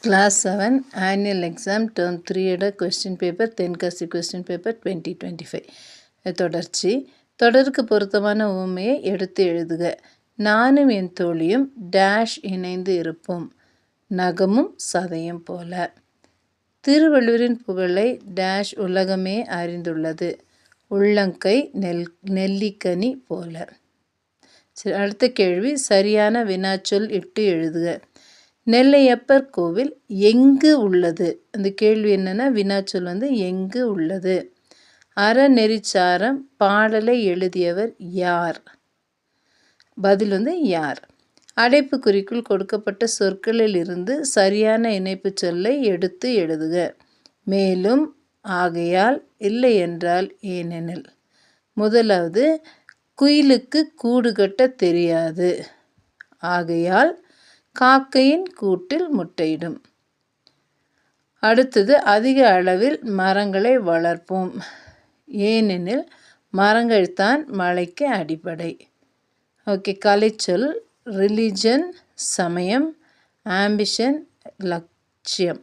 Class 7 Annual Exam Term 3 எட Question Paper Tenkasi Question Paper 2025 தொடர்ச்சி. தொடருக்கு பொருத்தமான உவமையை எடுத்து எழுதுக. நானும் என் தோழியும் டேஷ் இணைந்து இருப்போம், நகமும் சதையும் போல. திருவள்ளுவரின் புகழை டேஷ் உலகமே அறிந்துள்ளது, உள்ளங்கை நெல்லிக்கனி போல. சரி, அடுத்த கேள்வி சரியான வினாச்சொல் இட்டு எழுதுக. நெல்லையப்பர் கோவில் எங்கு உள்ளது? அந்த கேள்வி என்னன்னா, வினாச்சொல் எங்கு உள்ளது. அறநெறிச்சாரம் பாடலை எழுதியவர் யார்? பதில் யார். அடைப்புக்குறிக்குள் கொடுக்கப்பட்ட சொற்களில் இருந்து சரியான இணைப்பு சொல்லை எடுத்து எழுதுக. மேலும், ஆகையால், இல்லை என்றால், ஏனெனில். முதலாவது, குயிலுக்கு கூடு கட்ட தெரியாது, ஆகையால் காக்கையின் கூட்டில் முட்டையிடும். அடுத்தது, அதிக அளவில் மரங்களை வளர்ப்போம், ஏனெனில் மரங்கள் தான் மழைக்கு அடிப்படை. ஓகே, கலைச்சொல் ரிலிஜன் சமயம், ஆம்பிஷன் லட்சியம்.